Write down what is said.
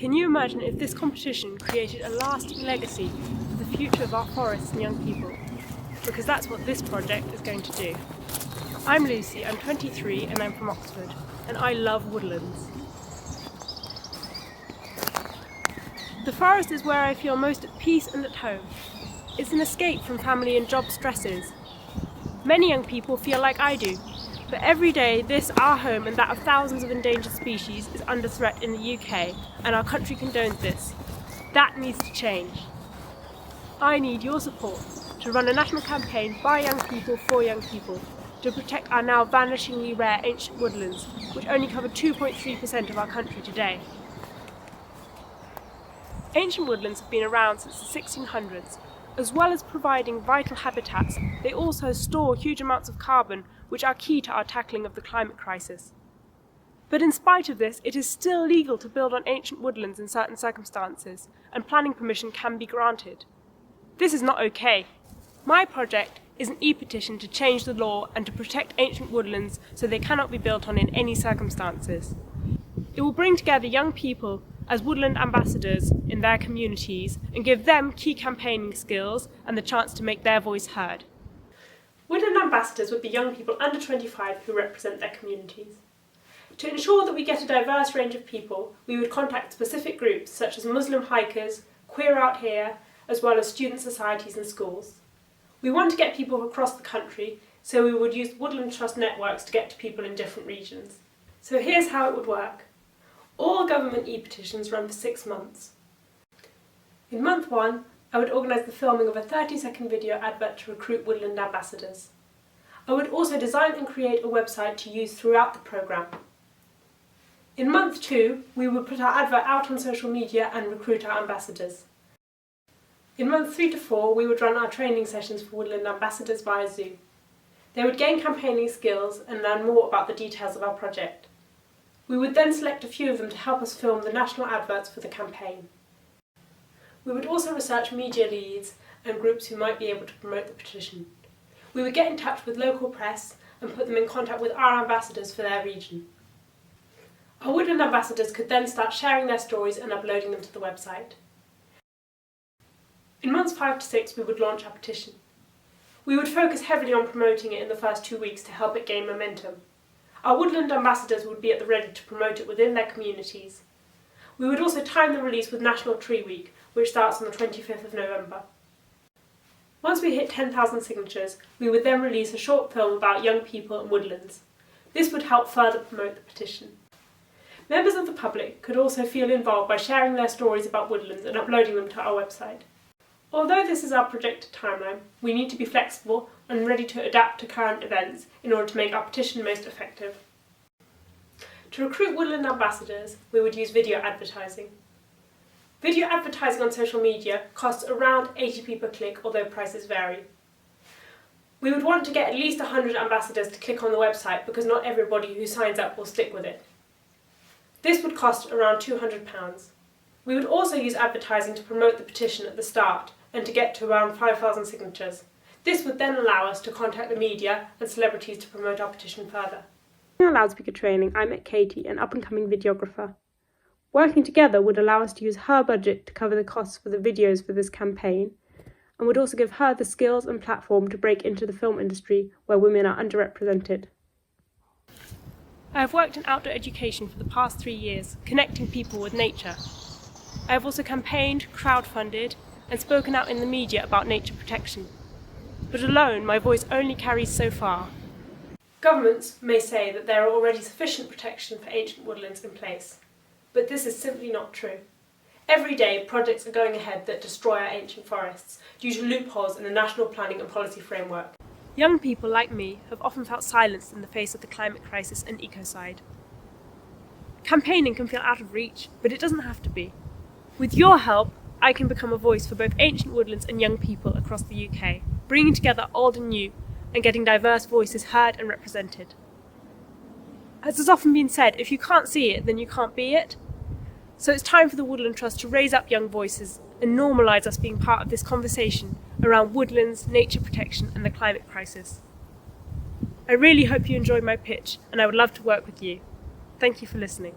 Can you imagine if this competition created a lasting legacy for the future of our forests and young people? Because that's what this project is going to do. I'm Lucy, I'm 23 and I'm from Oxford, and I love woodlands. The forest is where I feel most at peace and at home. It's an escape from family and job stresses. Many young people feel like I do, but every day this, our home, and that of thousands of endangered species is under threat in the UK, and our country condones this. That needs to change. I need your support to run a national campaign by young people for young people to protect our now vanishingly rare ancient woodlands, which only cover 2.3% of our country today. Ancient woodlands have been around since the 1600s. As well as providing vital habitats, they also store huge amounts of carbon, which are key to our tackling of the climate crisis. But in spite of this, it is still legal to build on ancient woodlands in certain circumstances, and planning permission can be granted. This is not okay. My project is an e-petition to change the law and to protect ancient woodlands so they cannot be built on in any circumstances. It will bring together young people as woodland ambassadors in their communities and give them key campaigning skills and the chance to make their voice heard. Woodland ambassadors would be young people under 25 who represent their communities. To ensure that we get a diverse range of people, we would contact specific groups such as Muslim hikers, Queer Out Here, as well as student societies and schools. We want to get people across the country, so we would use Woodland Trust networks to get to people in different regions. So here's how it would work. All government e-petitions run for 6 months. In month 1, I would organise the filming of a 30-second video advert to recruit woodland ambassadors. I would also design and create a website to use throughout the programme. In month 2, we would put our advert out on social media and recruit our ambassadors. In month 3 to 4, we would run our training sessions for woodland ambassadors via Zoom. They would gain campaigning skills and learn more about the details of our project. We would then select a few of them to help us film the national adverts for the campaign. We would also research media leads and groups who might be able to promote the petition. We would get in touch with local press and put them in contact with our ambassadors for their region. Our woodland ambassadors could then start sharing their stories and uploading them to the website. In months 5 to 6, we would launch our petition. We would focus heavily on promoting it in the first 2 weeks to help it gain momentum. Our woodland ambassadors would be at the ready to promote it within their communities. We would also time the release with National Tree Week, which starts on the 25th of November. Once we hit 10,000 signatures, we would then release a short film about young people and woodlands. This would help further promote the petition. Members of the public could also feel involved by sharing their stories about woodlands and uploading them to our website. Although this is our projected timeline, we need to be flexible and ready to adapt to current events in order to make our petition most effective. To recruit woodland ambassadors, we would use video advertising. Video advertising on social media costs around 80p per click, although prices vary. We would want to get at least 100 ambassadors to click on the website because not everybody who signs up will stick with it. This would cost around £200. We would also use advertising to promote the petition at the start and to get to around 5,000 signatures. This would then allow us to contact the media and celebrities to promote our petition further. In our loudspeaker training, I met Katie, an up-and-coming videographer. Working together would allow us to use her budget to cover the costs for the videos for this campaign, and would also give her the skills and platform to break into the film industry where women are underrepresented. I have worked in outdoor education for the past 3 years, connecting people with nature. I have also campaigned, crowdfunded, and spoken out in the media about nature protection. But alone, my voice only carries so far. Governments may say that there are already sufficient protection for ancient woodlands in place, but this is simply not true. Every day, projects are going ahead that destroy our ancient forests due to loopholes in the national planning and policy framework. Young people like me have often felt silenced in the face of the climate crisis and ecocide. Campaigning can feel out of reach, but it doesn't have to be. With your help, I can become a voice for both ancient woodlands and young people across the UK, bringing together old and new, and getting diverse voices heard and represented. As has often been said, if you can't see it, then you can't be it. So it's time for the Woodland Trust to raise up young voices and normalise us being part of this conversation around woodlands, nature protection and the climate crisis. I really hope you enjoyed my pitch, and I would love to work with you. Thank you for listening.